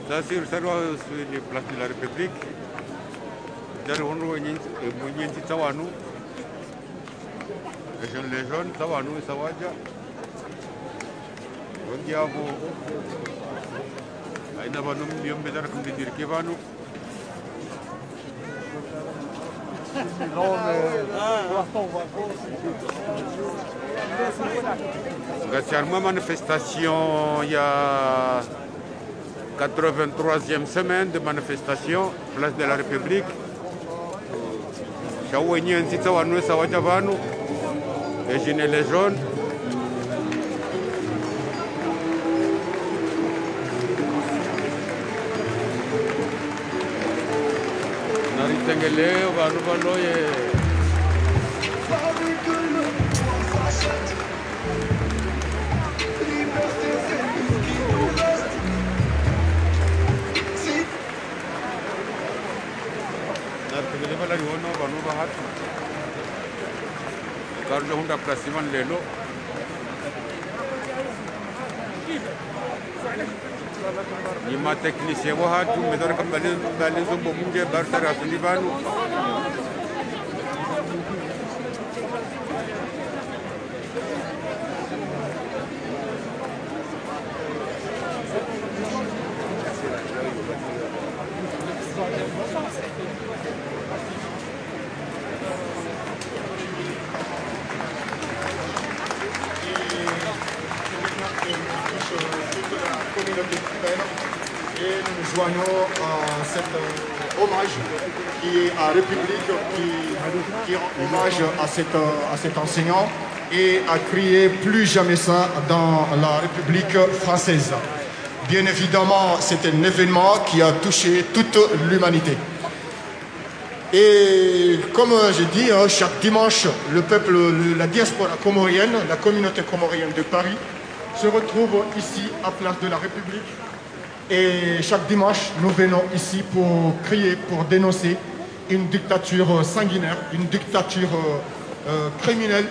Ça, c'est le salon sur les places de la République. D'ailleurs, on a un petit tawanou. Les jeunes, tawanou et sawadja. On dit à vous. Il n'y a pas de nom, mais comme dire qu'il va nous. Grazie à une manifestation, il y a 83e semaine de manifestation, place de la République. Chaouigny en Sitsa Wanou Sawadjavanu, les jeunes et les jaunes. Naritengele, Vanuvaloye. Carlo Honda Prasiman Lelo. Nima technicien wahatu medar kembali zumbo munje bartara sulibanu. Et nous nous joignons à cet hommage qui est à République, qui rend hommage à cet enseignant et à crier plus jamais ça dans la République française. Bien évidemment, c'est un événement qui a touché toute l'humanité. Et comme j'ai dit, chaque dimanche, le peuple, la diaspora comorienne, la communauté comorienne de Paris, se retrouve ici à Place de la République. Et chaque dimanche, nous venons ici pour crier, pour dénoncer une dictature sanguinaire, une dictature criminelle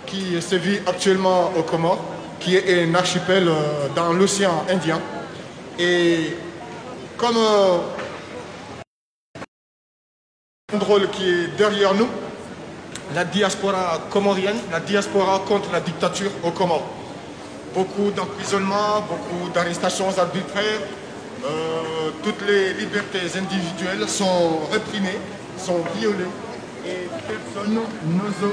qui sévit actuellement aux Comores, qui est un archipel dans l'océan Indien. Et comme un drôle qui est derrière nous, la diaspora comorienne, la diaspora contre la dictature aux Comores. Beaucoup d'emprisonnements, beaucoup d'arrestations arbitraires, toutes les libertés individuelles sont réprimées, sont violées et personne n'ose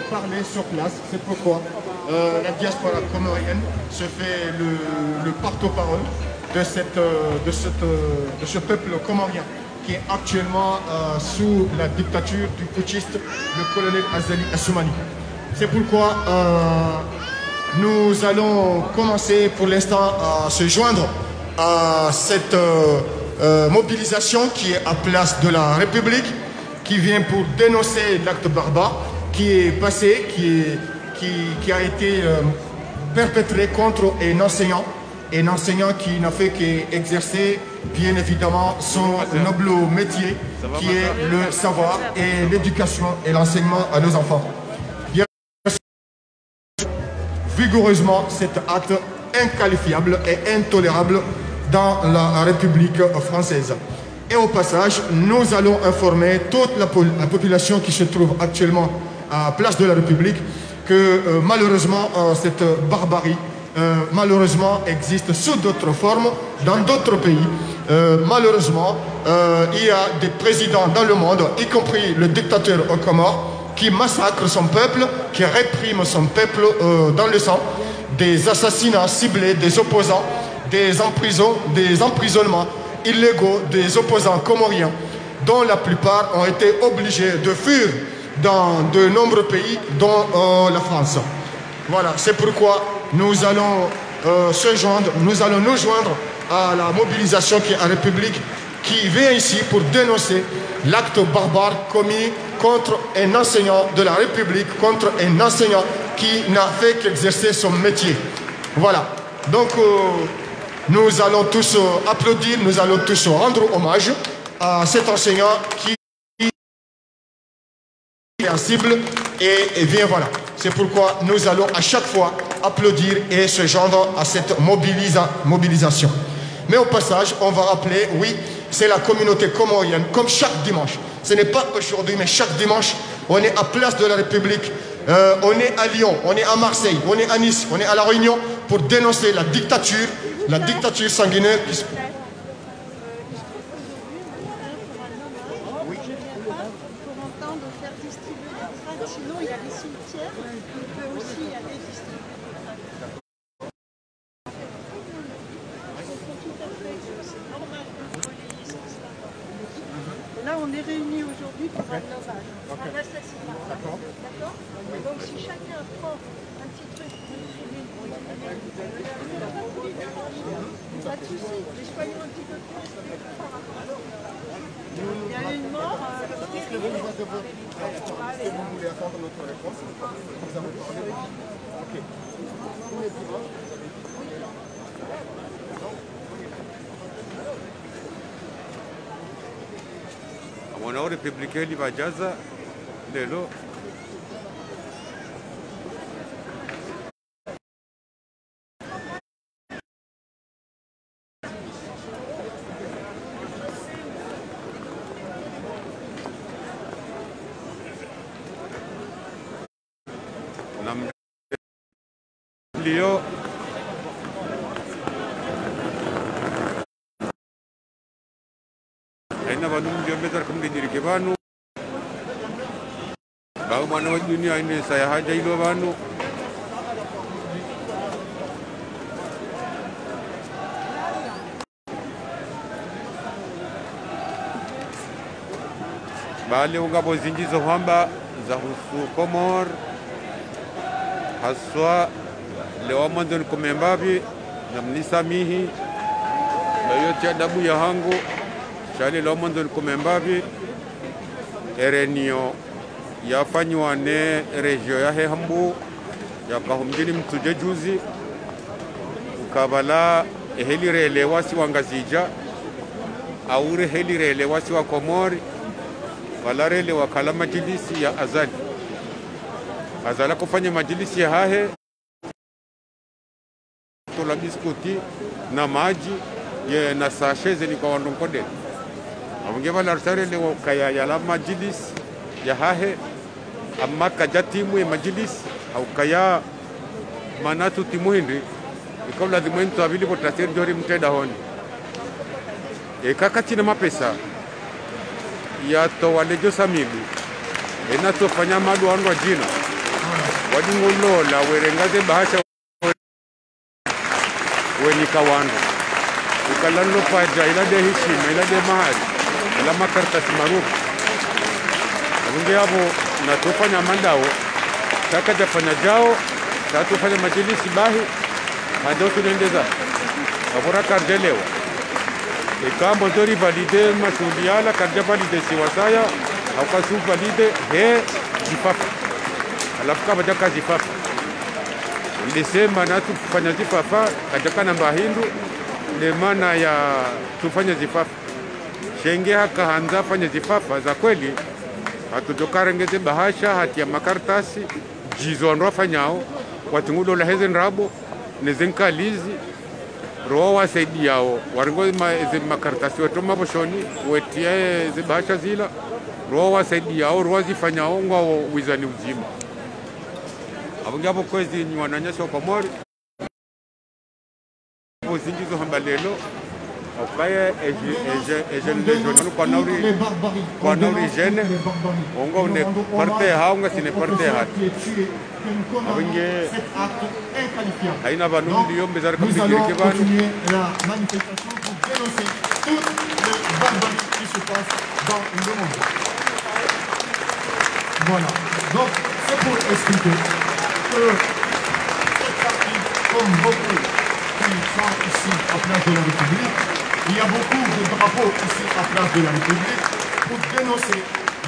parler sur place. C'est pourquoi la diaspora comorienne se fait le porte-parole de ce peuple comorien qui est actuellement sous la dictature du putschiste, le colonel Azali Assoumani. C'est pourquoi nous allons commencer pour l'instant à se joindre à cette mobilisation qui est à Place de la République, qui vient pour dénoncer l'acte barbare qui est passé, qui a été perpétré contre un enseignant qui n'a fait qu'exercer bien évidemment son noble métier qui est le savoir et l'éducation et l'enseignement à nos enfants. Vigoureusement cet acte inqualifiable et intolérable dans la République française. Et au passage, nous allons informer toute la population qui se trouve actuellement à Place de la République que malheureusement cette barbarie malheureusement existe sous d'autres formes dans d'autres pays. Malheureusement, il y a des présidents dans le monde, y compris le dictateur aux Comores, qui massacre son peuple, qui réprime son peuple dans le sang. des assassinats ciblés des opposants, des emprisonnements illégaux des opposants comoriens, dont la plupart ont été obligés de fuir dans de nombreux pays, dont la France. Voilà, c'est pourquoi nous allons nous joindre à la mobilisation qui est en République, qui vient ici pour dénoncer l'acte barbare commis contre un enseignant de la République, contre un enseignant qui n'a fait qu'exercer son métier. Voilà. Donc, nous allons tous applaudir, nous allons tous rendre hommage à cet enseignant qui est en cible et bien voilà. C'est pourquoi nous allons à chaque fois applaudir et se joindre à cette mobilisation. Mais au passage, on va rappeler, oui, c'est la communauté comorienne, comme chaque dimanche. Ce n'est pas aujourd'hui, mais chaque dimanche, on est à Place de la République, on est à Lyon, on est à Marseille, on est à Nice, on est à La Réunion pour dénoncer la dictature sanguinaire qui se... Sinon, il y a les cimetières, on peut aussi aller distribuer. Là, on est réunis aujourd'hui pour un hommage, un assassinat. D'accord. Donc, si chacun prend un petit truc, pas de souci, mais soyons un petit peu plus. Il y a une mort. Est-ce que vous voulez attendre notre réponse? Vous avez parlé. Ok. Tous les dimanches, Mwana Republika libajaza lelo Leo aina banu mjombe kumdiri ke banu bau mana wa dunia ini saya haja ilo banu bali ungabo zinjizo kwamba za husu Komor haswa leo mandon kumembabi na mnisamihi na yote adabu ya hangu shali leo mandon kumembabi erenio yafanywa ne regio ya Hehambu ya kahumjini mtuje juzi ukabala eheli wasi wangazija aure heli wasi wa Komori wala rele wakala majilisi ya azala kufanya majilisi ya hahe tola biskuti na maji ye na sacheze ni kwa wandonkode abunge bala rele wakaya ya la majilisi ya hahe amma kajatimu ya majilisi au kaya manatu timuhindi ikabla dimwentu abili potasiri jori mteda honi kakati na mapesa ya to walejo samibu enato fanya madu wanwa jina wadingulola werengaze bahasha wenika wandu ukalando paja ila de heshima ila de mahali ila makartasi marufu abunge hapo na tufanya mandao taka jafanya jao tufanya majilisi bahi hado tunendeza abura kardelewa ikambo dori valide masuliala karja valide siwasaya au kasu valide he jifafa alafu kama jaka jifafa nilisema na tufanya jifafa kajaka namba hindu le maana ya tufanya jifafa shenge haka hanza fanya jifafa za kweli hatutokarengeze bahasha hati ya makartasi jizo ndo fanyao watungulo la hezen rabo nezenkalizi roho wasaidi yao waringo ze makartasi wetu maboshoni wetie ze bahasha zila roho wasaidi yao roho zifanyao ngwa wizani uzima abunge hapo kwezi ni wananyesha Komori bozinjizo hambalelo Okaye ejen kwa nauri jene onga une parte haunga sine parte hat abinge haina banu ndiyo mbezar kam dikir ke banu la manifestation pour dénoncer toutes les barbaries qui se passent dans le monde. Voilà. Donc c'est pour expliquer que cette partie, comme beaucoup qui sont ici à Place de la République, il y a beaucoup de drapeaux ici à Place de la République pour dénoncer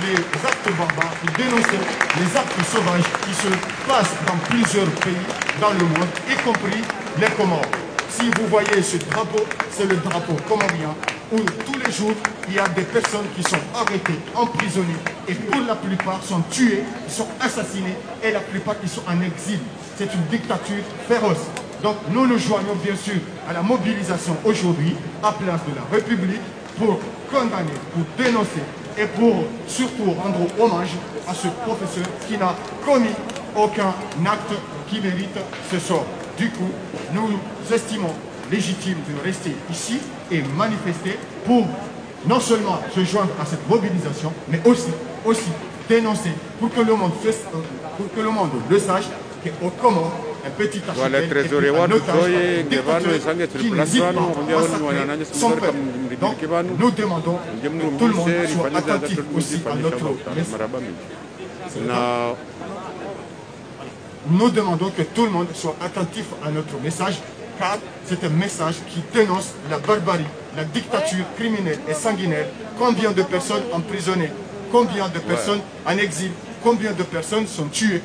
les actes barbares, pour dénoncer les actes sauvages qui se passent dans plusieurs pays dans le monde, y compris les Comores. Si vous voyez ce drapeau, c'est le drapeau comorien où tous les jours, il y a des personnes qui sont arrêtées, emprisonnées et pour la plupart sont tuées, sont assassinées et la plupart qui sont en exil. C'est une dictature féroce. Donc nous nous joignons bien sûr à la mobilisation aujourd'hui à Place de la République pour condamner, pour dénoncer et pour surtout rendre hommage à ce professeur qui n'a commis aucun acte qui mérite ce sort. Du coup, nous estimons légitime de rester ici et manifester pour non seulement se joindre à cette mobilisation, mais aussi dénoncer pour que le monde le sache qu'au Comores, un petit archipel et puis un otage qui n'hésite pas à massacrer son peuple. Donc, nous demandons que tout le monde soit attentif aussi à notre message. Nous demandons que tout le monde soit attentif à notre message, car c'est un message qui dénonce la barbarie, la dictature criminelle et sanguinaire. Combien de personnes emprisonnées, combien de personnes en exil, combien de personnes sont tuées.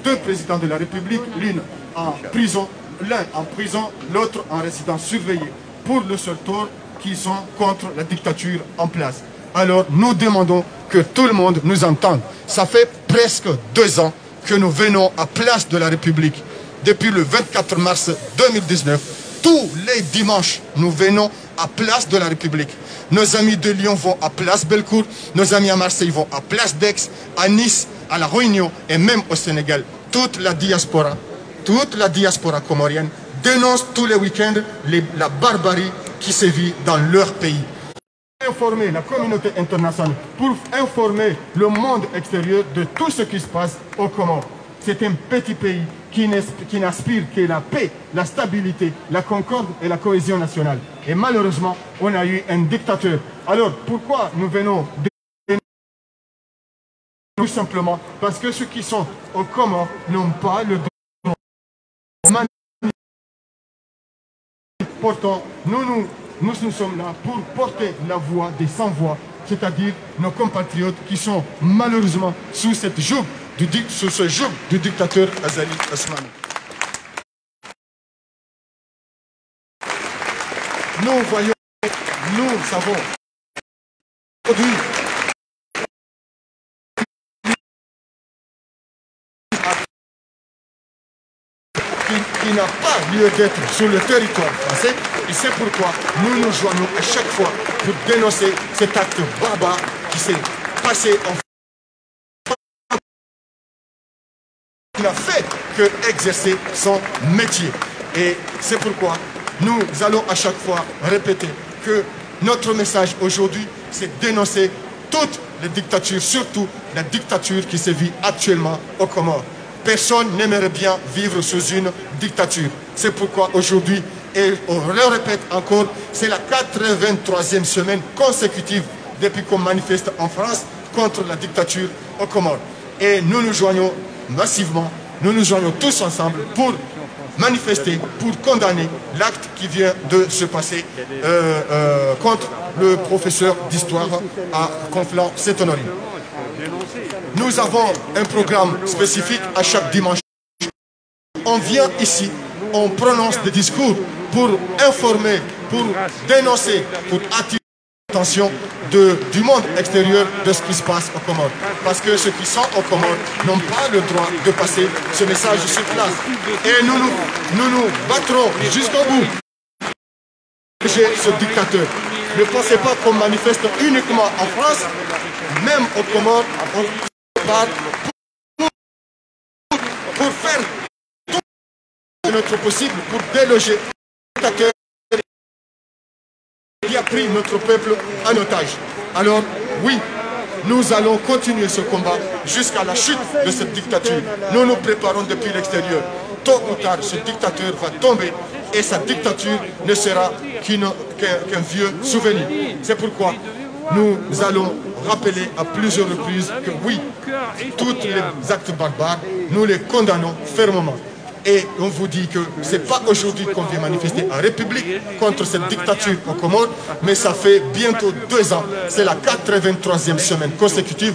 Deux présidents de la République, l'une en prison, l'un en prison, l'autre en résidence surveillée, pour le seul tort qu'ils sont contre la dictature en place. Alors nous demandons que tout le monde nous entende. Ça fait presque 2 ans que nous venons à Place de la République. Depuis le 24 mars 2019, tous les dimanches, nous venons à Place de la République. Nos amis de Lyon vont à Place Bellecour, nos amis à Marseille vont à Place d'Aix, à Nice, à La Réunion et même au Sénégal. Toute la diaspora comorienne dénonce tous les week-ends la barbarie qui sévit dans leur pays. Pour informer la communauté internationale, pour informer le monde extérieur de tout ce qui se passe aux Comores. C'est un petit pays qui n'aspire qu'à la paix, la stabilité, la concorde et la cohésion nationale. Et malheureusement, on a eu un dictateur. Alors pourquoi nous venons tout simplement parce que ceux qui sont aux Comores n'ont pas le droit. Pourtant, nous sommes là pour porter la voix des sans-voix, c'est-à-dire nos compatriotes qui sont malheureusement sous ce joug du dictateur Azali Assoumani. Nous savons aujourd'hui qui n'a pas lieu d'être sur le territoire français. Et c'est pourquoi nous nous joignons à chaque fois pour dénoncer cet acte barbare qui s'est passé en France. Il n'a fait que exercer son métier. Et c'est pourquoi nous allons à chaque fois répéter que notre message aujourd'hui, c'est dénoncer toutes les dictatures, surtout la dictature qui sévit actuellement aux Comores. Personne n'aimerait bien vivre sous une dictature. C'est pourquoi aujourd'hui, et on le répète encore, c'est la 83e semaine consécutive depuis qu'on manifeste en France contre la dictature aux Comores. Et nous nous joignons massivement, nous nous joignons tous ensemble pour manifester, pour condamner l'acte qui vient de se passer contre le professeur d'histoire à Conflans-Sainte-Honorine. Nous avons un programme spécifique à chaque dimanche. On vient ici, on prononce des discours pour informer, pour dénoncer, pour attirer l'attention du monde extérieur de ce qui se passe aux Comores. Parce que ceux qui sont aux Comores n'ont pas le droit de passer ce message sur place. Et nous nous battrons jusqu'au bout. Ce dictateur. Ne pensez pas qu'on manifeste uniquement en France, même aux Comores, on part pour faire tout notre possible pour déloger le dictateur. a pris notre peuple en otage. Alors, oui, nous allons continuer ce combat jusqu'à la chute de cette dictature. Nous nous préparons depuis l'extérieur. Tôt ou tard, ce dictateur va tomber et sa dictature ne sera qu'un vieux souvenir. C'est pourquoi nous allons rappeler à plusieurs reprises que oui, tous les actes barbares, nous les condamnons fermement. Et on vous dit que ce n'est pas aujourd'hui qu'on vient manifester en République contre cette dictature aux Comores, mais ça fait bientôt 2 ans. C'est la 83e semaine consécutive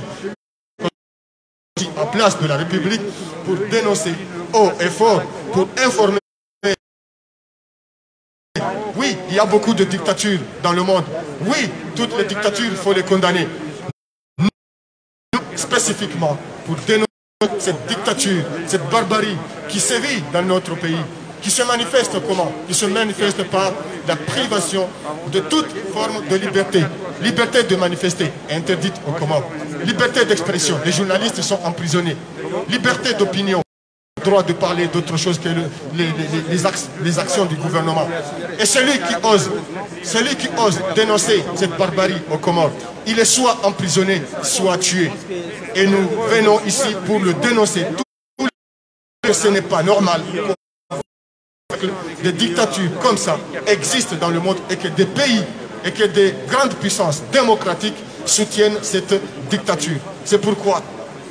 en place de la République pour dénoncer haut et fort, pour informer. Oui, il y a beaucoup de dictatures dans le monde. Oui, toutes les dictatures, il faut les condamner. Nous, spécifiquement, pour dénoncer cette dictature, cette barbarie qui sévit dans notre pays, qui se manifeste comment? Qui se manifeste par la privation de toute forme de liberté. Liberté de manifester, interdite au Comores. Liberté d'expression, les journalistes sont emprisonnés. Liberté d'opinion, droit de parler d'autre chose que les actions du gouvernement. Et celui qui ose dénoncer cette barbarie aux Comores, il est soit emprisonné, soit tué. Et nous venons ici pour le dénoncer. Ce n'est pas normal que des dictatures comme ça existent dans le monde et que des pays et que des grandes puissances démocratiques soutiennent cette dictature. C'est pourquoi,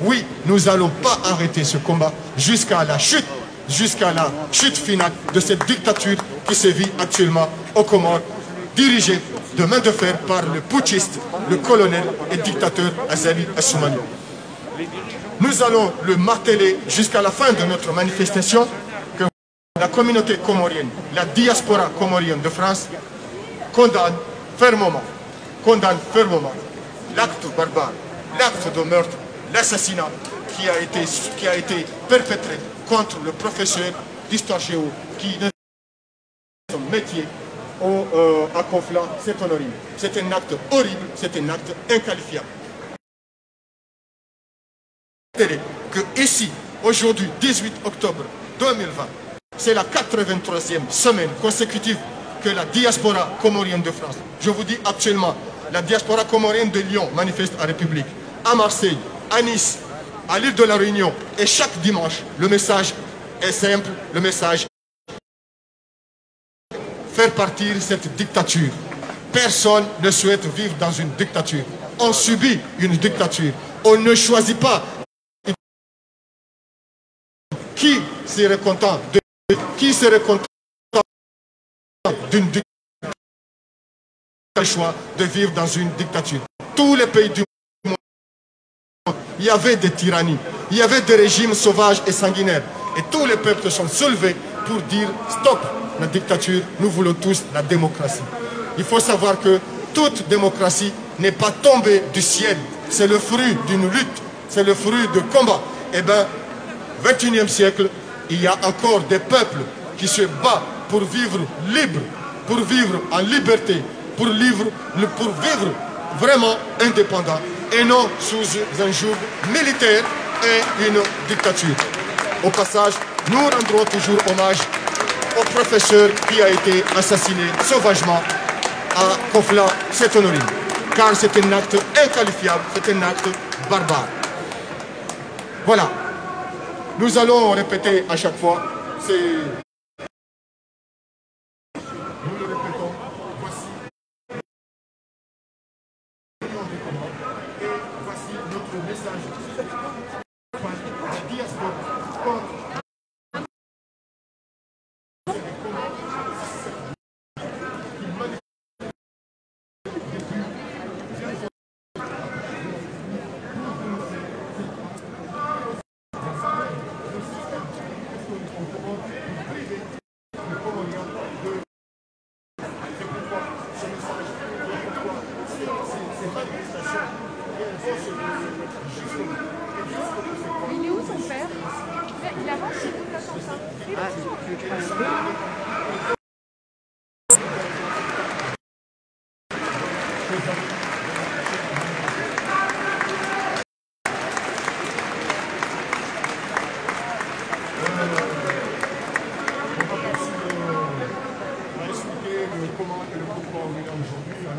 oui, nous n'allons pas arrêter ce combat jusqu'à la chute finale de cette dictature qui sévit actuellement aux Comores, dirigée de main de fer par le putschiste, le colonel et dictateur Azali Assoumani. Nous allons le marteler jusqu'à la fin de notre manifestation que la communauté comorienne, la diaspora comorienne de France condamne fermement l'acte barbare, l'acte de meurtre, l'assassinat qui a été perpétré contre le professeur d'histoire géo qui ne son métier à Conflans, c'est honorable. C'est un acte horrible, c'est un acte inqualifiable. Que ici, aujourd'hui, 18 octobre 2020, c'est la 83e semaine consécutive que la diaspora comorienne de France, je vous dis actuellement, la diaspora comorienne de Lyon manifeste à République, à Marseille, à Nice, à l'île de la Réunion, et chaque dimanche, le message est simple, le message faire partir cette dictature. Personne ne souhaite vivre dans une dictature. On subit une dictature. On ne choisit pas. Qui serait content d'une dictature? Le choix de vivre dans une dictature. Tous les pays du monde, il y avait des tyrannies, il y avait des régimes sauvages et sanguinaires. Et tous les peuples se sont soulevés pour dire stop la dictature, nous voulons tous la démocratie. Il faut savoir que toute démocratie n'est pas tombée du ciel. C'est le fruit d'une lutte, c'est le fruit de combat. Eh bien, 21e siècle, il y a encore des peuples qui se battent pour vivre libre, pour vivre en liberté, pour vivre vraiment indépendant et non sous un joug militaire et une dictature. Au passage, nous rendrons toujours hommage au professeur qui a été assassiné sauvagement à Conflans, c'est honorable, car c'est un acte inqualifiable, c'est un acte barbare. Voilà. Nous allons répéter à chaque fois, nous le répétons, voici notre message. La diaspora Il est où son père? Il avance, c'est tout là comme ça. Ah, comment et le pourquoi on est là aujourd'hui.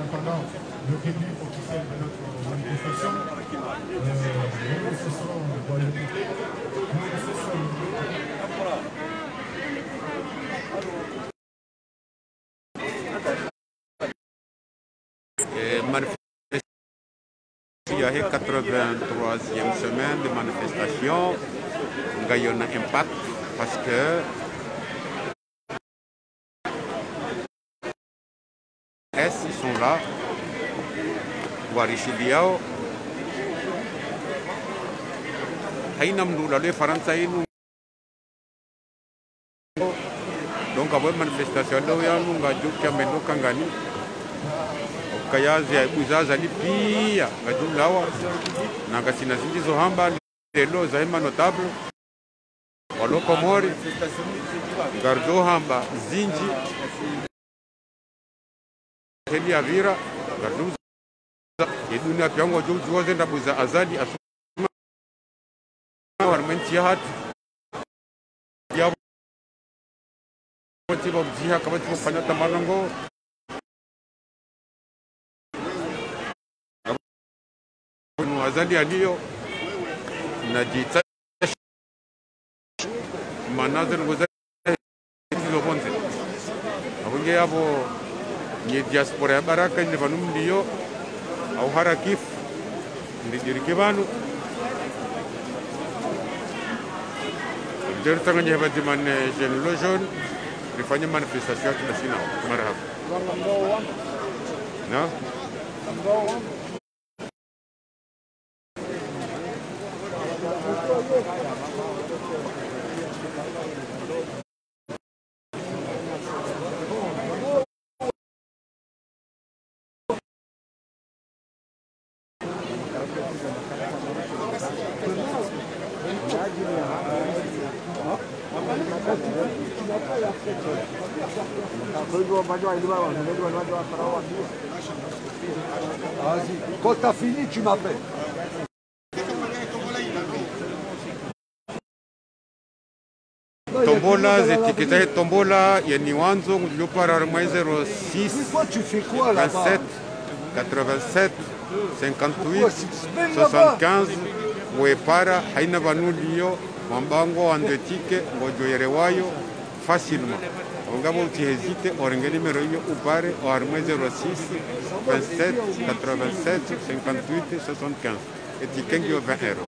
a 83e semaine de manifestation. Il y a un impact parce que ils sont là. Warishiliao. Hainam nous la France donc après manifestation là ya nunga jukia mendo kangani kayazi uzaza ni pia ngajulawa na ngasina zingizo hamba lelo zaima notable waloko mori gardo hamba zinji heli avira gardo yedunia piango juju zenda buza azadi asuma warmenti hat ya tiba jiha kama tiba fanya tamanongo azadi aliyo na jita manazir ngoza hizo bonze abunge yabo ni diaspora ya baraka ni vanum ndiyo au harakif ndidirike banu ndio tanganya hapa dimane jeune le jaune rifanye manifestation kila sina marhaba na Quand t'as fini, tu m'appelles. Tombola, étiqueté tombola, il y a Niwanzo, le paramètre 06 Tu fais quoi là-bas 27 87 58 75 Wepara, Haina Vanulio, Mambango, Andetike, Mojoyerewayo, facilement. On va hésiter, on regarde le numéro ou pare, au armée 06 27 87 58 75. Et tu as 20 euros.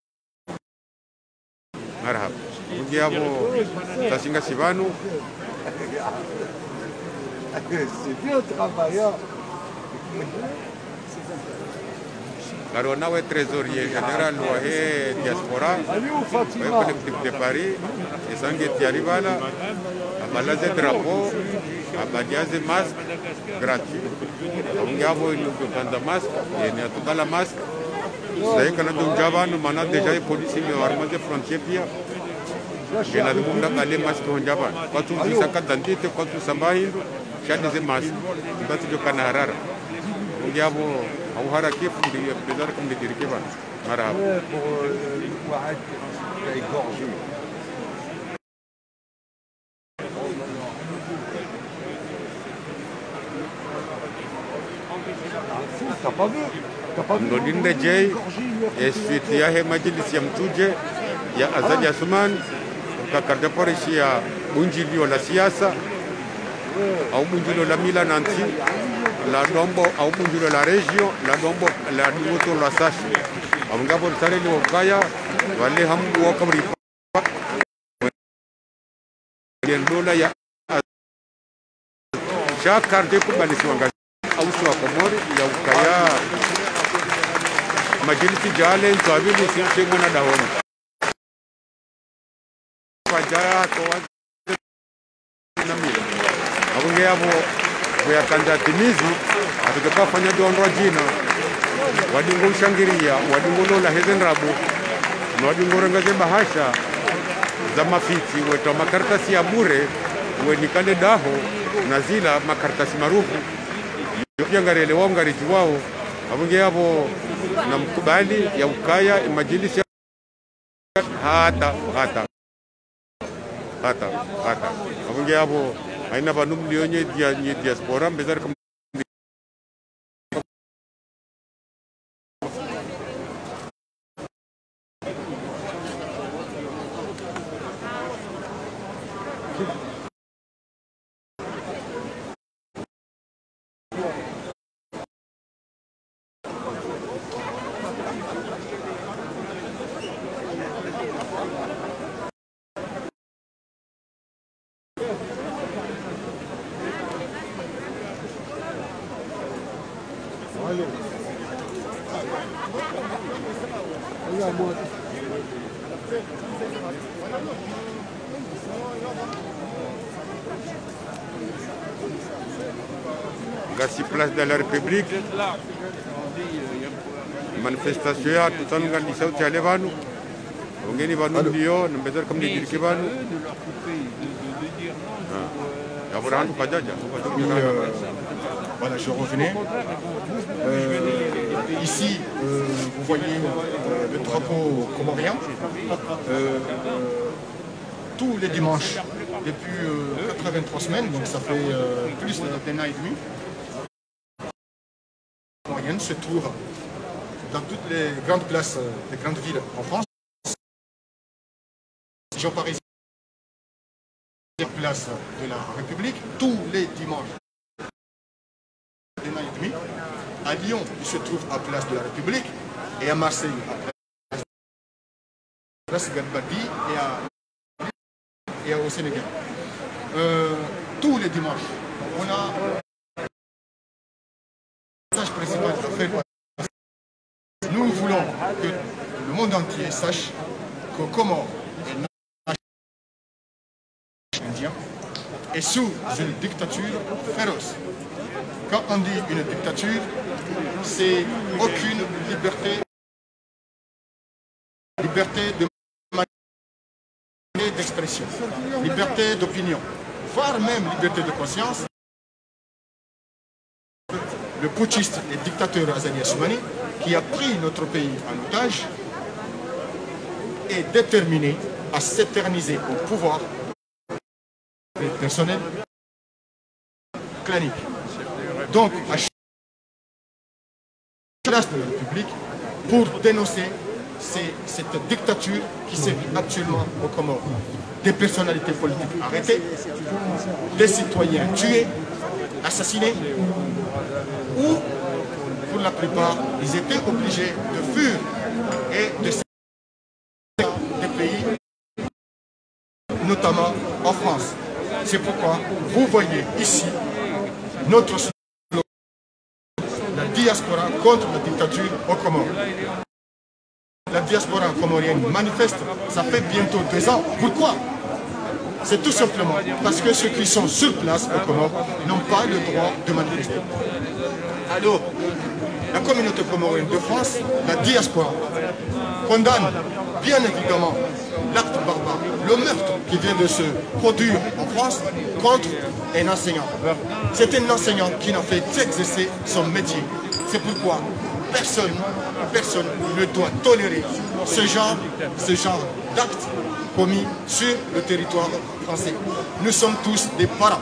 Marhab. Vous avez Tassinga Sivano. C'est bien travaillant. Alors, on est trésorier général de diaspora, le collectif de Paris, et Sangue Tiaribala, à Balaze drapeau, à Badiaze masque gratuit. On a un masque, et il y a tout la masque. Vous savez qu'on a un Javan, on a déjà les policiers de l'armée des frontières. Et là, on a les masques en Javan. Quand on dit ça, quand on dit quand on s'en va, il y a des masques. On va se canarara. On a au harakif ndio bizarre comme des dirikeba marhaba pour واحد égorgé. T'as pas vu? Ndolinde Jay et suite ya he majlis ya mtuje ya Azali Asuman kakarda porishi ya bunjilio la siasa au bunjilio la mila nanti la dombo au bunjilio la region la dombo la duto la sashi amngabo tare ni wakaya wale hamu wakabri yendola ya shakarde kubalisi wanga au swa komori ya ukaya majilisi jale ntwabili sinche mwana dahoni fajaya to namira abunge yabo ya kanjatimizi atakafanya dondwa jina wadingo ushangiria wadingo la hezenrabu na wadingo rengaze bahasha za mafiti weto makaratasi ya bure wenikane daho na zila makaratasi marufu yokiangarele wangari wao abunge yabo na mkubali ya ukaya imajilisi hata abunge yabo aina banum lionye diaspora mbezar Gassi place de la République. Manifestation ya tutan ngandi sauti ya levanu. Ongeni vanu ndio nambezar kamni diriki vanu. Voilà, je revenais. Ici, vous voyez le drapeau comorien. Tous les dimanches, depuis 83 semaines, donc ça fait plus d'un an et demi, la moyenne se trouve dans toutes les grandes places des grandes villes en France. Région parisienne, place de la République, tous les dimanches. D'un an et demi. À Lyon, il se trouve à place de la République, et à Marseille, à place Gadbadi, et au Sénégal. Tous les dimanches, on a un message principal à faire. Nous voulons que le monde entier sache que Comores est indien et sous une dictature féroce. Quand on dit une dictature, c'est aucune liberté de d'expression, liberté d'opinion, voire même liberté de conscience. Le putschiste et dictateur Azali Assoumani, qui a pris notre pays en otage, est déterminé à s'éterniser au pouvoir personnel, clanique. Donc, à chaque place de la République, pour dénoncer cette dictature qui sévit actuellement aux Comores. Des personnalités politiques arrêtées, des citoyens tués, assassinés, ou pour la plupart, ils étaient obligés de fuir et de sortir des pays, notamment en France. C'est pourquoi vous voyez ici notre slogan, la diaspora contre la dictature aux Comores. La diaspora comorienne manifeste, ça fait bientôt 2 ans. Pourquoi? C'est tout simplement parce que ceux qui sont sur place aux Comores n'ont pas le droit de manifester. Alors, la communauté comorienne de France, la diaspora, condamne bien évidemment l'acte barbare, le meurtre qui vient de se produire en France contre un enseignant. C'est un enseignant qui n'a fait qu'exercer son métier. C'est pourquoi personne ne doit tolérer ce genre d'actes commis sur le territoire français. Nous sommes tous des parents.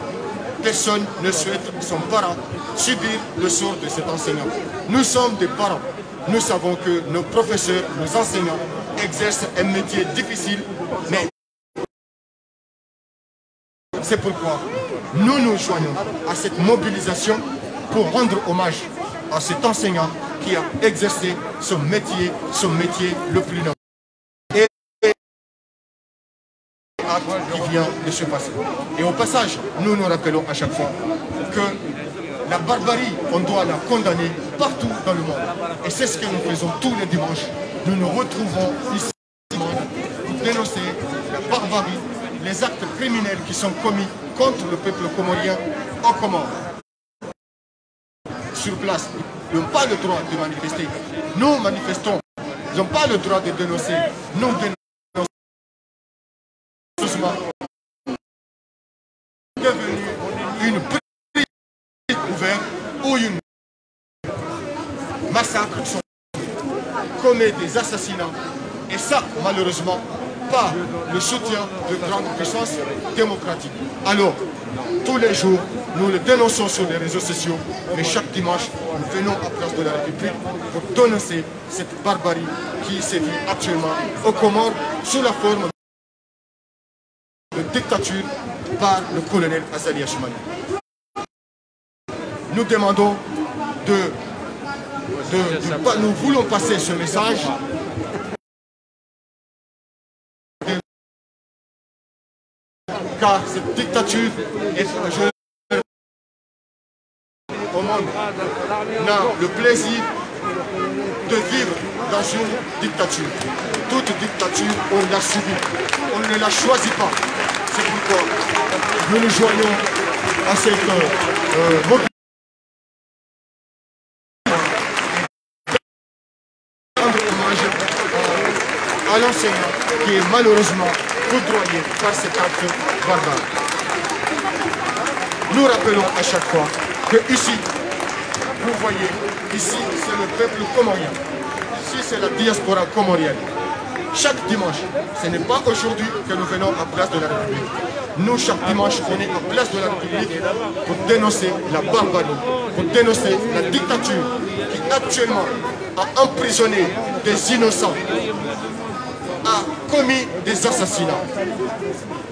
Personne ne souhaite son parent subir le sort de cet enseignant. Nous sommes des parents. Nous savons que nos professeurs, nos enseignants exercent un métier difficile, mais c'est pourquoi nous nous joignons à cette mobilisation pour rendre hommage à cet enseignant qui a exercé son métier le plus noble. Et qui vient de se passer. Et au passage, nous nous rappelons à chaque fois que la barbarie, on doit la condamner partout dans le monde. Et c'est ce que nous faisons tous les dimanches. Nous nous retrouvons ici pour dénoncer la barbarie, les actes criminels qui sont commis contre le peuple comorien en Comores. Sur place, ils n'ont pas le droit de manifester. Nous manifestons. Ils n'ont pas le droit de dénoncer. Nous dénonçons. Devenu une prison ouverte ou une massacre commet des assassinats. Et ça, malheureusement, par le soutien de grandes puissances démocratiques. Alors, tous les jours, nous le dénonçons sur les réseaux sociaux, mais chaque dimanche, nous venons à Place de la République pour dénoncer cette barbarie qui sévit actuellement aux Comores sous la forme de dictature par le colonel Azali Assoumani. Nous demandons nous voulons passer ce message car cette dictature est au monde n'a le plaisir de vivre dans une dictature. Toute dictature, on l'a subie. On ne la choisit pas. C'est pourquoi nous nous joignons à cette mobilisation. à l'enseignant qui est malheureusement foudroyé par cet acte barbare. Nous rappelons à chaque fois que ici, vous voyez, ici c'est le peuple comorien. Ici c'est la diaspora comorienne. Chaque dimanche, ce n'est pas aujourd'hui que nous venons à Place de la République. Nous, chaque dimanche, on est à Place de la République pour dénoncer la barbarie, pour dénoncer la dictature qui actuellement a emprisonné des innocents, a commis des assassinats,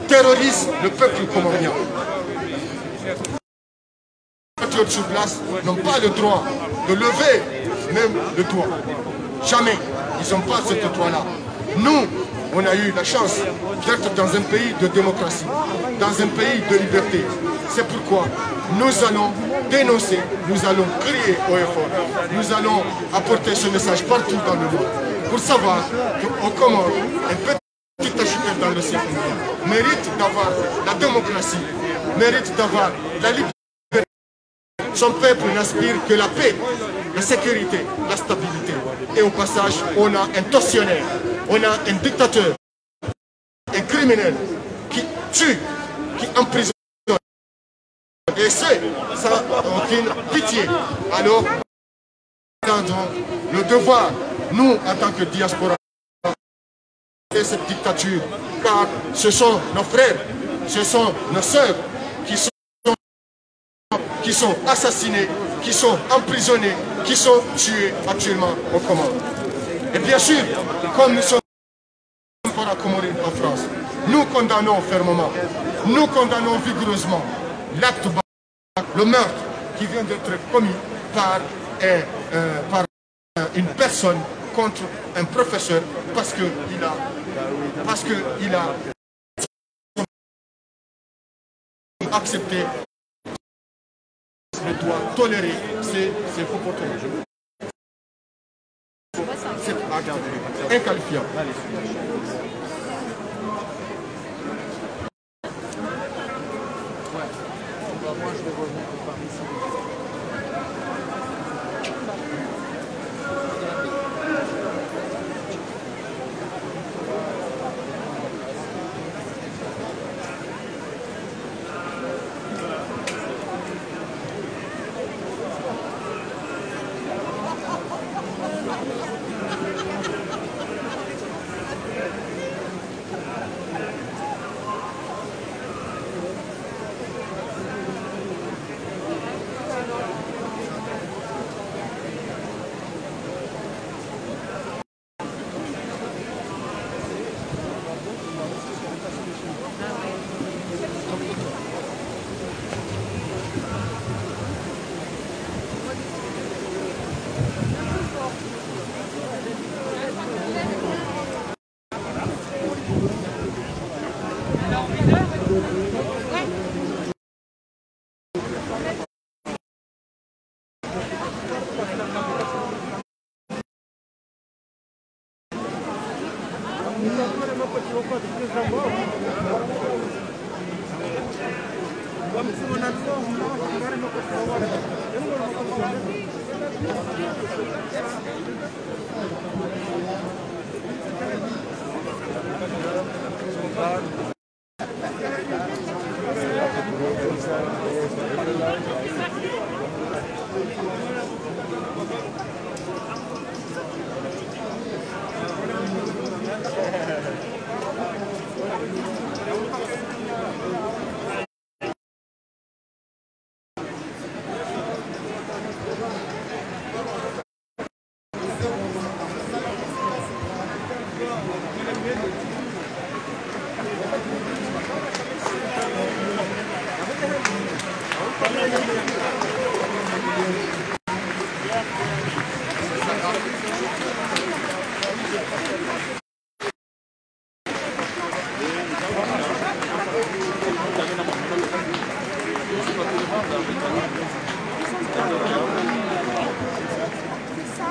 terrorise le peuple comorien. Les patriotes sur place n'ont pas le droit de lever même le toit. Jamais. Ils n'ont pas ce droit-là. Nous, on a eu la chance d'être dans un pays de démocratie, dans un pays de liberté. C'est pourquoi nous allons dénoncer, nous allons crier au effort, nous allons apporter ce message partout dans le monde pour savoir qu'au Comores, un petit archipel dans le siècle mérite d'avoir la démocratie, mérite d'avoir la liberté. Son peuple n'aspire que la paix, la sécurité, la stabilité. Et au passage, on a un tortionnaire, on a un dictateur, un criminel qui tue, qui emprisonne. Et c'est ça, aucune pitié. Alors, nous avons le devoir, nous, en tant que diaspora, de cette dictature, car ce sont nos frères, ce sont nos sœurs qui sont assassinés, qui sont emprisonnés, qui sont tués actuellement au Comores. Et bien sûr, comme nous sommes encore à Comores en France, nous condamnons fermement, nous condamnons vigoureusement l'acte barbare, le meurtre qui vient d'être commis par une personne contre un professeur parce qu'il a accepté. Ne doit tolérer ces comportements. C'est inqualifiable. Moi, je vais revenir par ici.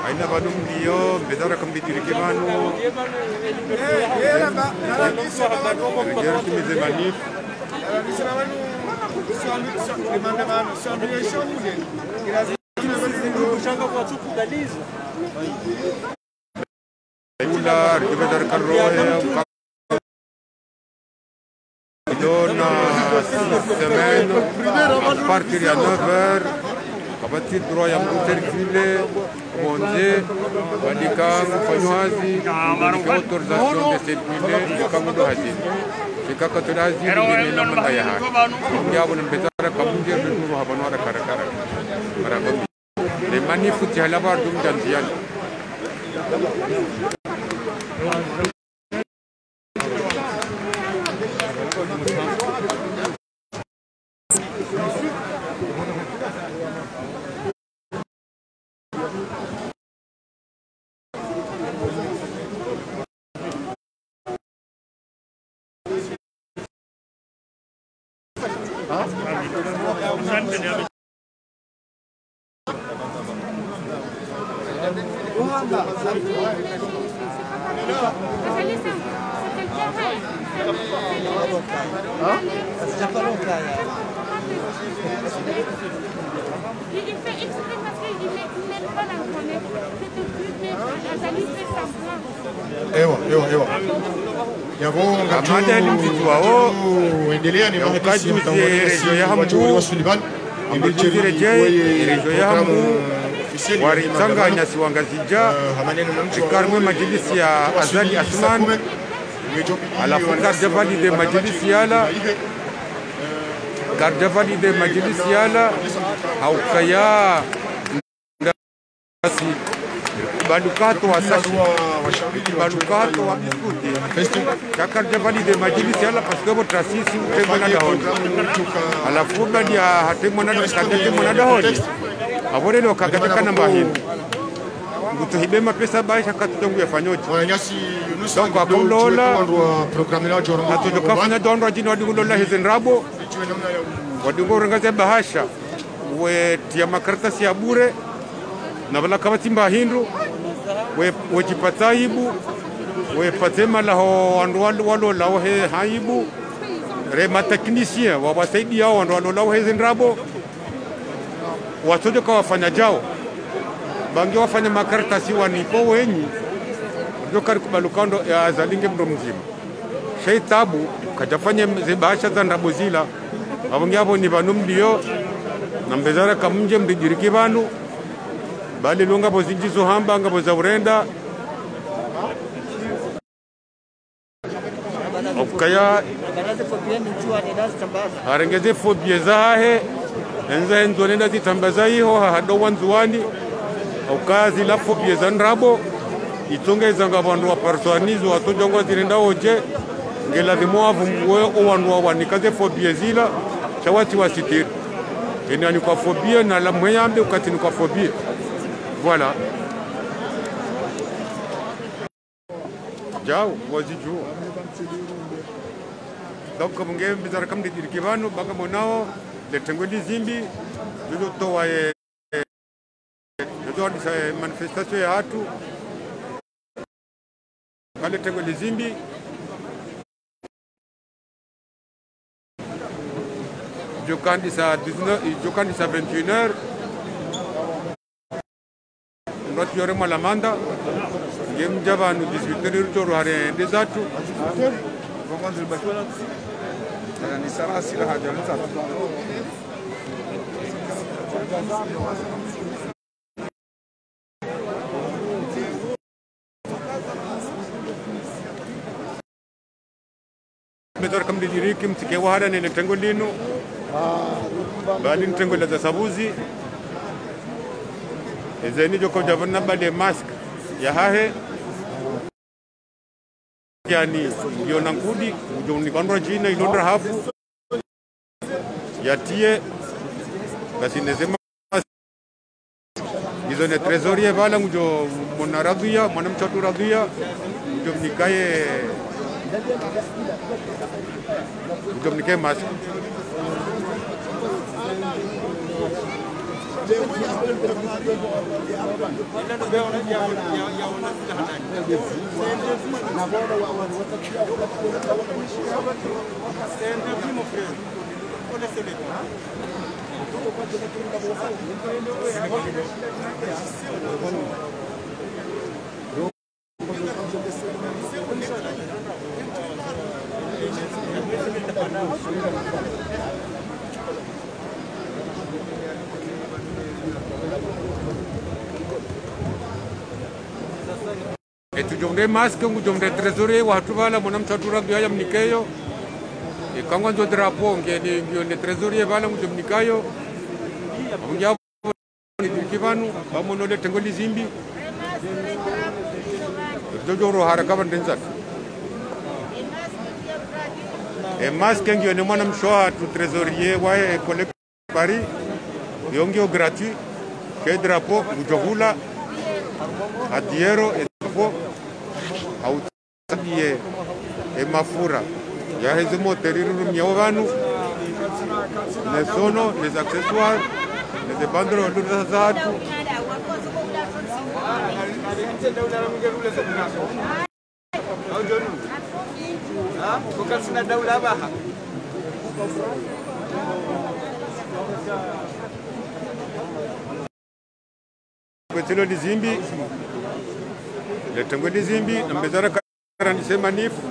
Aina banum dio bedara kam bitirike banu. Regarde tous mes manifs. Ular juga dari Karoya. Dona semaine à partir de 9h. Kabati droit ya mterfile monje badikang fanywazi kwa autorisation de circuler kama ndo hazi kika turazi ni na manda ya haki ya bwana mbezara kamunje ndu hapa na karakara marabami le manifu tihala bar dum jantian Il fait exprès parce qu'il n'aime pas la connaître. C'est tout plus, mais Azali fait semblant. Ewa. Yabo amada limpitu wao endelea ni mahakisi rejo ya hamu wa Suliban imbijiri rejo ya hamu wari tsanganya siwangazija zikarmwe majilisi ya Azali Asman alafu kardevali de majilisi yala kardevali de majilisi yala haukaya ngasi balukato wa sashi balukato wa biskuti kardevali de majilisi yala paske trasisi utemana dahoni alafu badi ya hatemana dahoni abore lo kagaka namba hino ngutuhibema pesa baisha katutongu yafanyoje donc akumlola atujokafanya dondwa jini wadingulola hizenrabo wadingo rengaze bahasha we tia makaratasi ya bure na bala kabatimba hindu we chipataibu we patema laho wandu walo lao he haibu re mateknisien wawasaidia wandu walo lao hizenrabo watoto kwa wafanya jao bangi wafanya makaratasi wanipo wenyi ndio kari kubalukando ya Azalinge mdo mzima sheitabu kajafanya zibasha za ndabuzila abongi abo ni banu mdio na mbezara kamuje mdijiriki banu bali lunga bozinjizo hamba ngabo za urenda okaya arengeze fobie zahe enza enzonenda zitambaza hiho hado wanzuani okazi la fobie za nrabo itongeza ngabantu wa personizo watojongo zirinda oje ngela dhimoavu mwe owanwa wanikaze fobie zila chawati wasitiri eni kwa fobie na la mweyambe ukati ni kwa fobie voilà jao waziju donc munge bizara kam de dirkibano baga monao le tengoli zimbi jojo to wae jojo di manifestation ya watu kale tengoli zimbi jokandi sa 21h ndoti yore malamanda ngem jabanu 18h toro hare desatu vamos bakona ni sara sila haja mtatu medor kam diri kim tike wahada ne tengolino balin tengola za sabuzi ezeni joko javana bale mask ya hahe yani yona nkudi ujoni bandwa jina ilondra hafu yatie basi nezema hizo ne trésorier bala mujo monaradhia mwanamchatu radhia mujo mnikaye mas Etujomde masque ngujomde trésorier watu bala mwana mtatura bya mnikeyo ikangwa nzo drapo ngeni ngiyone trésorier bala ngujomnikayo ngya kibanu bamonole tengoli zimbi jojoro haraka bandenza masque ngiyone mwana mshoa tu trésorier wa école Paris yongyo gratuit ke drapo ngujovula adiero au tabie mafura ya hizo moteriru mnyawanu ne sono les accessoires les banderoles de zatu Betilo dizimbi le tango dizimbi na mbezara karani sema nifu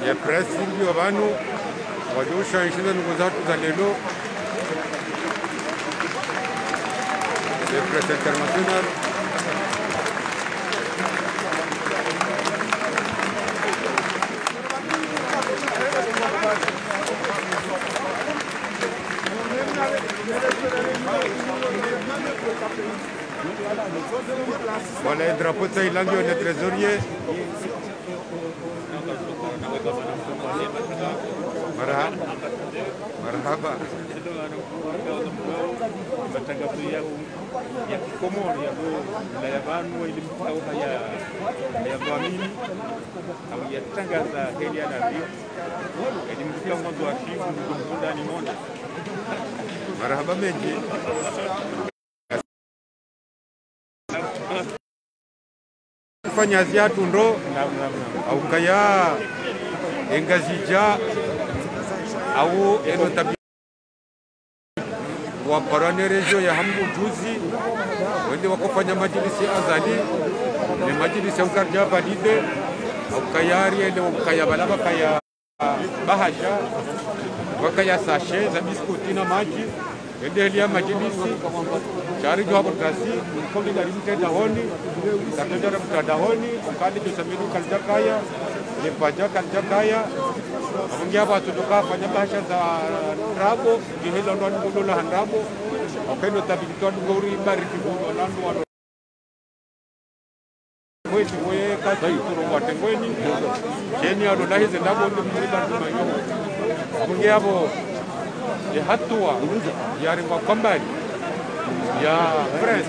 ya presi ndio banu wajusha ishina ngozatu za lelo ya presi international voilà le drapeau de Thaïlande le trésorier marhaba matangazo ya Komoro ya bantu ilimtao ya kuamini au yatangaza heli ya navio ilimtia mwanzo wa shifu ndani moja marhaba mengi fanya ziatu ndo au kaya engazija au eno tabi wa parane region ya Hambu juzi wende wakofanya majlisi azali ni majlisi ukarja badide au kayari ende wakaya balaba kaya bahasha wakaya sachet za biskuti na maji ende elia majlisi chari jo hapo kasi kodi na limte dahoni takajara mtadahoni ukali jo saminu kalja kaya ni paja kalja kaya Mungia watu tuka fanya bahasha za rabo gihela ndo ngulo la rabo okendo tabikitwa ngori bari kibuno landu wa kweti wewe kazi kuro watengweni cheni alo la hizo ndabo ndo mbari mayo mungia hapo ya hatua ya rimba kwambali ya press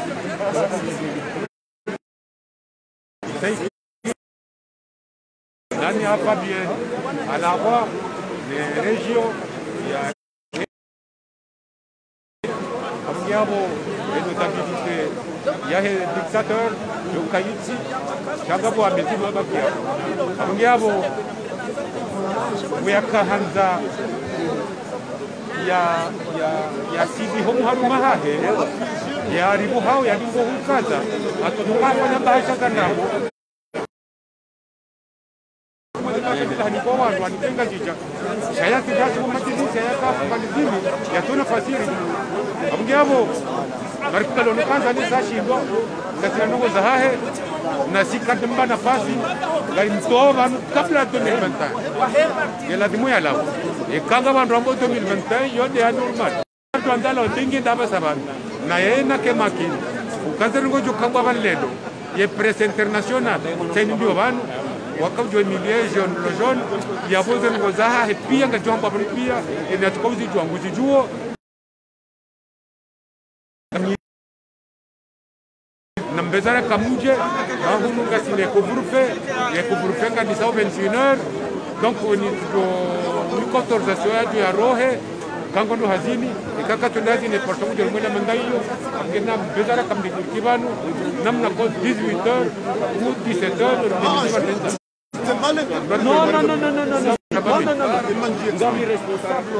nani hapa bien à la voix des régions et notabilité. Il y a des dictateurs de Kaïti, Chagabo a mis ma bakia. Amgiabo, Wekahanza, il y a Sidi Homu Mahahe, il y a Ribuhao, il y a Limbo Hukaza, à tout le monde, on a pas chacun. la ni kwa watu wanipenga jicha saya tidak cuma mati saya ka pandini ya tuna fasiri abungabo marika lo kwanza ni sashindo katika nongo za hahe na sikadamba nafasi gari mtoa vanhu kabla 2021 yelazimu ya lao ikanga vanhu rambo 2021 yode ya normal vanhu andala ndingi ndaba sabantu na yena ke makini ukazeringo jukangwa vanlelo ye presse international teni ndio vanhu wakajua milie jeune le jaune ya boze ngoza hahe pia ngajomba pia inatukauzi jwangu juo Nambezara kamuje, ahunu kasile couvre-feu quand ils sont 21h. Donc on est une autorisation ya rohe kango ndo hazini ikaka tundazi ne porto muje mwenda mangayo ngena bezara kambi kibanu namna ko 18h ou 17h non. Ngami responsable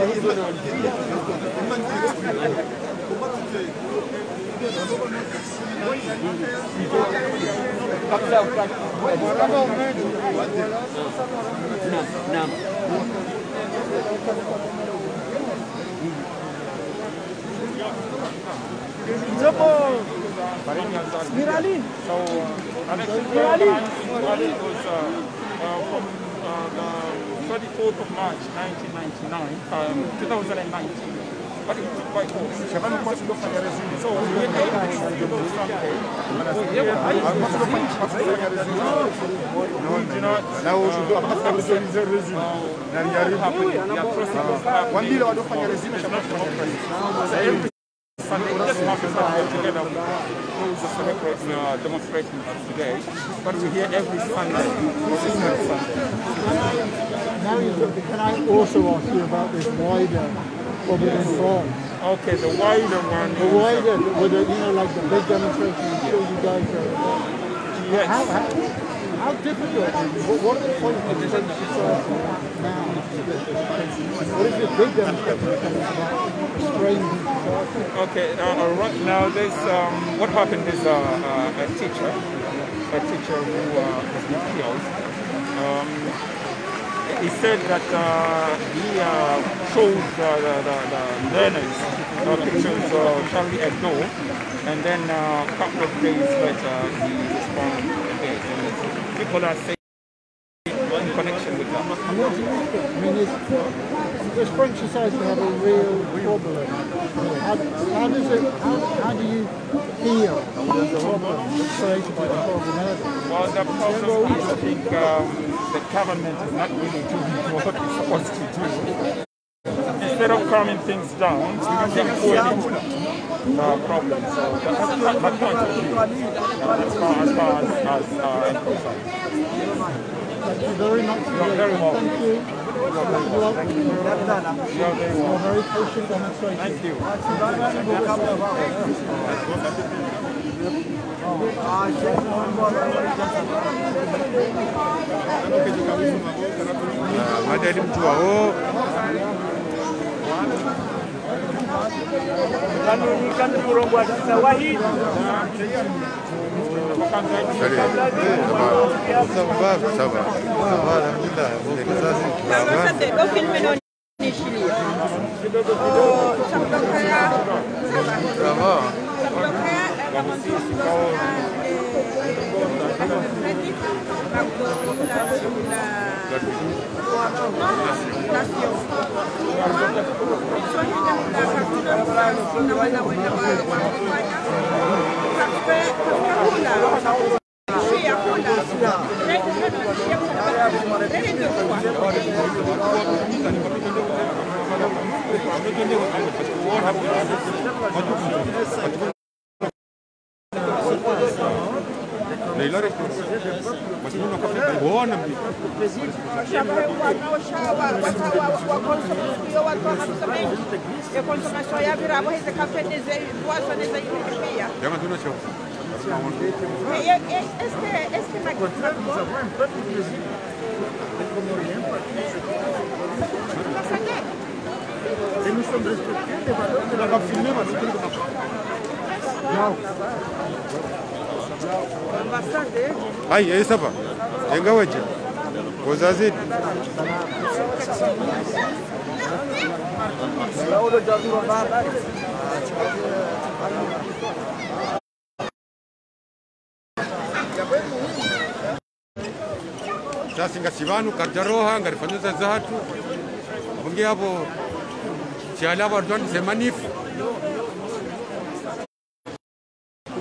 Mirali. So, Mirali was from the 34th of March 2019. But it took by force. So we were able to do those demonstrations today, but we hear every Sunday. Now can I also ask you about this wider problem in France? Okay, the wider one. The wider, with the, like the big demonstration, I'm sure you guys are. Yes. How difficult is it? What are the points of the society now? What is this big demonstration about restraining society? Okay, right now there's what happened is a teacher who has been killed. He said that he showed the learners pictures of Charlie Hebdo, and then a couple of days later he responded again. And people are saying in connection with that. And what do you think? I mean, does French society have a real problem? How do you feel the problem that's created by the horrible murder? Well, the problem is, I think the government is not really doing what it's supposed to do. Instead of calming things down, they're avoiding problems. So that's my point of view as far as I'm concerned. Thank you very much. You're very welcome. Thank you. You're very welcome. You're very patient demonstration. Thank you. Madali mtu wao Kan kurongwa Swahili. Ça va, alhamdulillah. Ça va. Ai, ça va. Yenga waje. Bozazid. Sasa ngasivanu karjaroha ngarifanyuza zatu. Bunge hapo Chialaba Ardouane semanifu.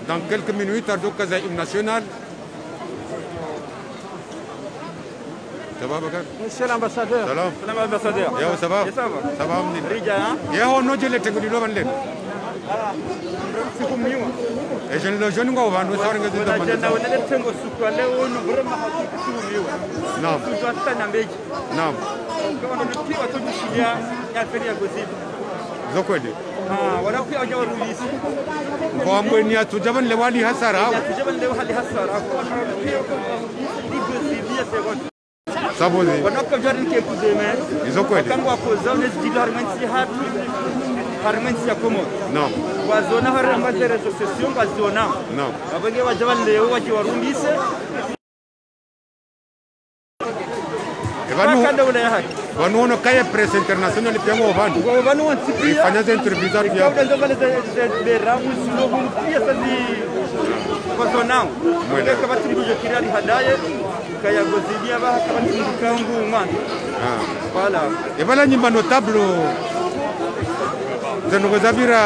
Dans quelques minutes, Ardo Kaza hymne national. Ça va, Bakar? Monsieur l'ambassadeur. Salam. Salam ambassadeur. Yo, ça va? Ça va. Ça va, Amni. Rija, hein? Yo, no jele tengu dilo banlen. Et je le jeune go va no saringa de Wala jana wala tengo sukwa leo no brema hakika simuliwa. Naam. Tuzo na meji. Naam. Kwa ndo pia watu kushilia ya feria gozibu. Zokweli. Wala pia wajawa ruisi. Kwa mbweni ya tujaban lewali hasara. Ya tujaban lewali hasara. Kwa pia ni gozibu ya segote. Sabozi. Wanako jarin ke kudeme. Zokweli. Kangwa ko zone zidilo harmensi hatu. Harmensi ya komo. Naam. Wazona harmensi rezo session wazona. Naam. Abenge wajaban leo waji warundise. Wanu ono kaya presse international pia ngo vandu. Wanu wantsipia. Fanyaza interview za pia. Kwa ndo vale de ramu sulo pia sazi. Kwa zonao. Mwele kama tundujo kirali hadaye. Kaya gozibia ba kama tundukangu mwana. Voilà. Et voilà nyimba notable. Zeno zabira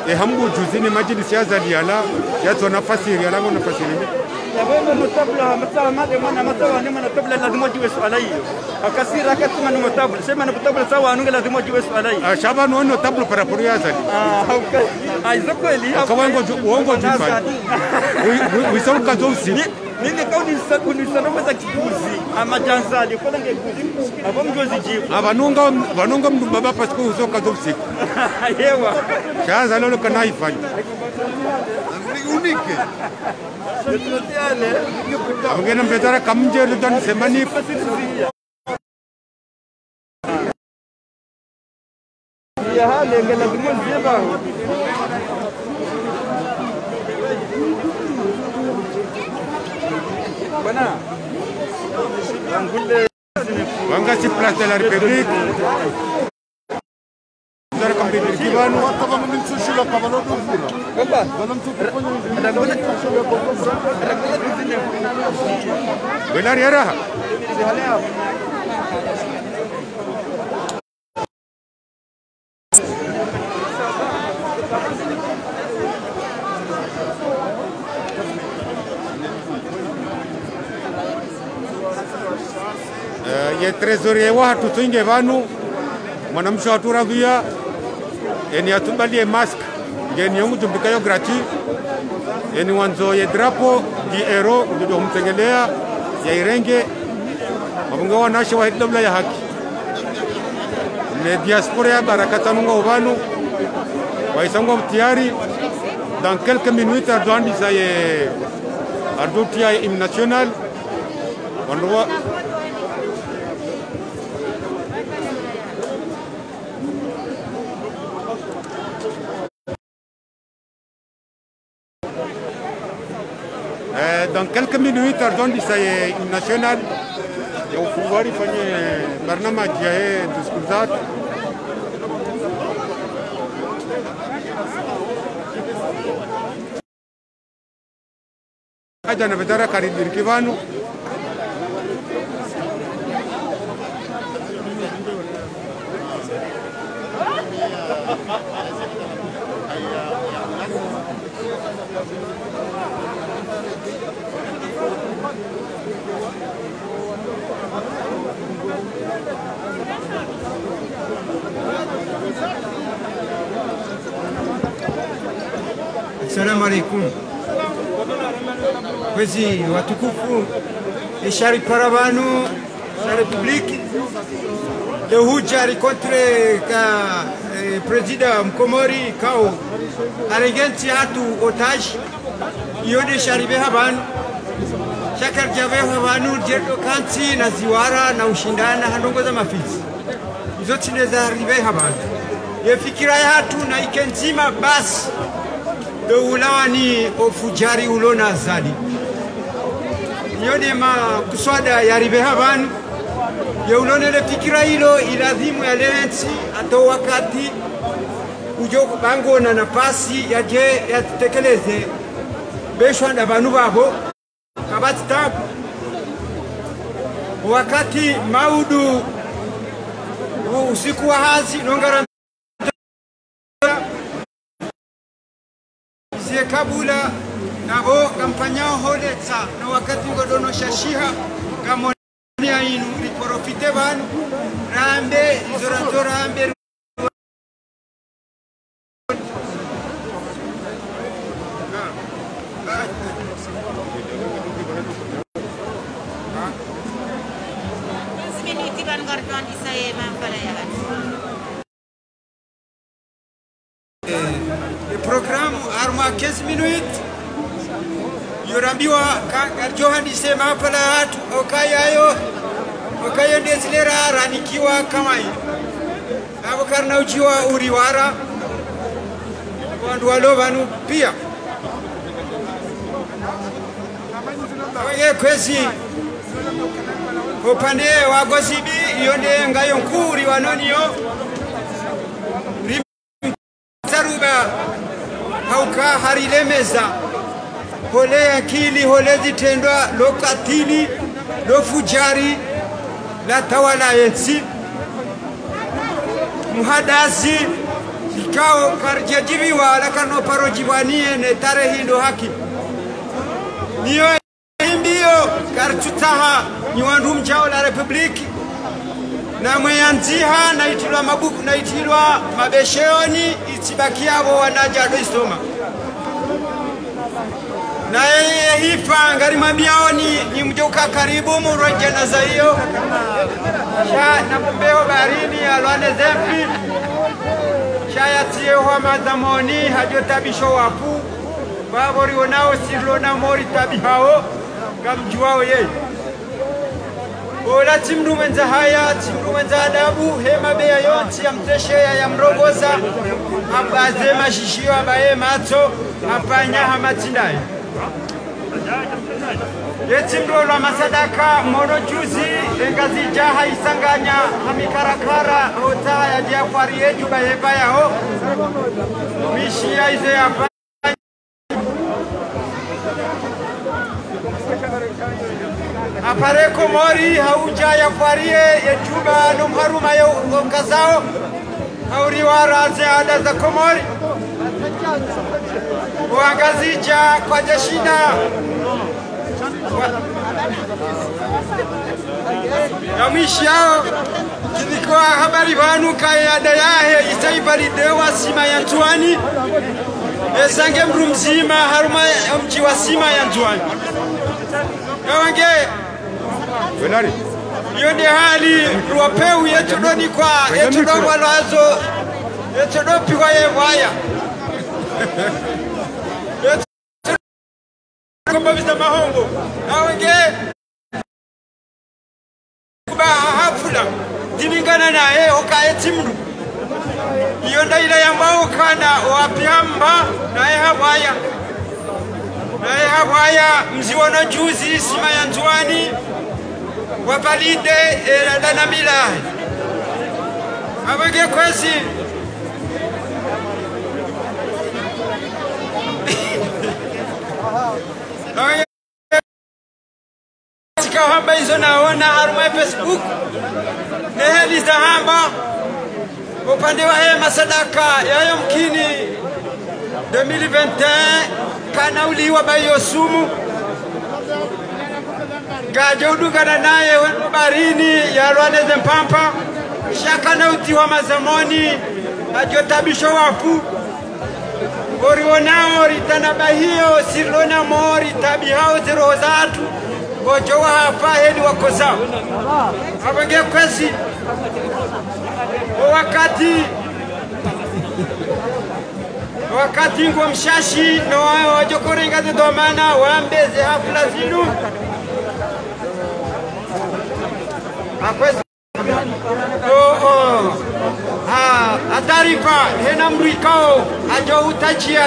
e hambu juzini majlisi ya zaliala ya tona fasiri ya lango na fasiri. Wewe notable masala made mwana masala ni notable lazima jiwe swala hiyo. Akasira akasema ni notable. Sema ni notable sawa anunge lazima jiwe swala hiyo. Shaba no notable para por ya zali. Okay. Aizo kweli. Akawango uongo jufa. Wisauka zosi. Mimi kauni sakunisana za kikuzi amajanzali kwa ngekuzi. Abo mjozi jibu. Abanunga mndu baba pasiko usoka zosi. Yewa. Chaza lolo kana ifanya. Unique. Abangena mbetara kamje ludan semani. Ya hale ngela dimozeba. Bana. Wanga si place de la République. Zara kambi kibanu. Belari era. Ye trésorier wa tutunge vanu mwanamsho aturavia eni atubalie masque ngeni yongu tumbikayo gratuit eni wanzo ye drapo di ero ndio mtengelea ya Irenge mabunga wanashe wa hidobla ya haki ne diaspora ya barakata nungo vanu waisango mtiari dans quelques minutes Ardouane disaye Ardoutia hymne national wandoa dans quelques minutes Ardouane disaye hymne national ya ufunguari fanye barnamaji ya diskurzat aja na bedara karidir kivanu Assalamu alaikum. Wezi watukufu ishari paravanu la République le huja rencontre ka président Mkomori kao arigenti hatu otage yode sharibe habanu shakar jave habanu jedo kanti na ziwara na ushindana handongoza mafizi zote neza ribe habanu yefikira ya hatu na ikenzima basi do ulawani ofujari ulona zali nyone kuswada yaribeha banu yeulonele fikira hilo ilazimu ya lensi ato wakati ujo bango na nafasi yaje yatekeleze beshwa na banu babo kabati tabu wakati maudu usiku wa hazi nongara sie kabula nabo kampanyao holetsa na wakati ngodono shashiha gamoni ya inu riporofite banu rambe izorato rambe programu arma 15 minutes yorambiwa Johan sema pala watu okayo ndezilera ranikiwa kama hiyo abo karna ujiwa uriwara wandu walovanu pia oye kwezi upande wa Gosibi yonde ngayo nkuri wanoniyo taruba hauka harilemeza hole akili hole zitendwa lokatili lofujari la tawala yensi muhadasi ikao karjajibiwa la kano parojibwanie ne tarehi ndo haki niyo mbio karchutaha niwandu mchao la republiki na mweyanziha na itilwa mabuku na itilwa mabesheoni itibakiabo wanaja doistoma na hifa ngari mabiaoni ni mjoka karibu murojena za hiyo sha na pombeo barini alwane zempi sha yatie wa mazamoni hajotabisho wapu babori onao sirlona mori tabihao kamjuao yeye ola timdu menza haya timdu menza adabu hema beya yonti ya mteshe ya mrogoza abaze mashishio abaye mato apanya hamatindai yetimdu lwa masadaka mono juzi engazi jaha isanganya hamikarakara hota ya diafari yeju baheba yao mishia ize hapa apareko mori hauja ya farie ya juba numharuma ya ukazao hauriwara ziada za komori uangazija kwa jashina ya mwishi yao kilikuwa habari vanu kaya dayahe isaibalidewa sima ya ntuani esange mru mzima haruma mji wa sima ya ntuani yawange Wenari yonde hali ruwapeu yetudoni kwa yetudowa lazo yetudopi kwa yewaya yetudopi vista mahongo yawange kuba hafula diningana na oka yetimru yonda ila yambao kana wapihamba na hawaya na hawaya mziwono juzi sima ya ntuani wapalide dana milahi abage kwezi tika hamba hizo naona haruma Facebook neheli za hamba upande wa hema sadaka yayo mkini 2021 kanauliwa bayo sumu gajo udugana naye barini ya Rwanda Mpampa shaka na utiwa mazamoni ajotabisho wafu orionao ritana bahio silona mori tabihao zero zatu gojo wa hapa heli wakosa abage kwesi wakati ngo mshashi no wajokorenga domana wambeze hafla zinu akwezi atarifa hena mrikao ajo utachia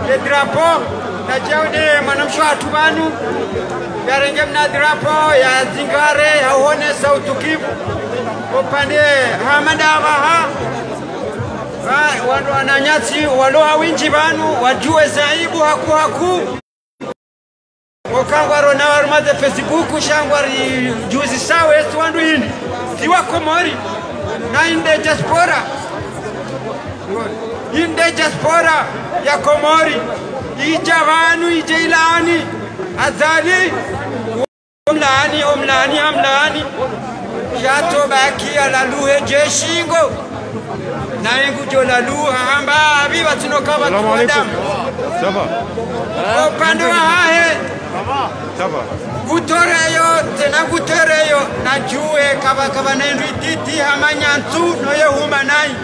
le drapeau na jaude manamshwatu banu yarenge mnadrapo ya zingare haone sautukivu upande hamadabaha watu wananyasi waloa winji banu wajue zaibu haku wakangwaro na warmaze Facebook shangwari juzi sawa esu wandu hindi siwa Komori na inde diaspora ya Komori ijavanu ijailani azali omlani yato baki ala luhe jeshingo na yengu jola luha hamba abiba tunokaba tuwadamu opande wa hahe gutoreyo na juwe kaba nendu ititi hamanyantu no ye humanai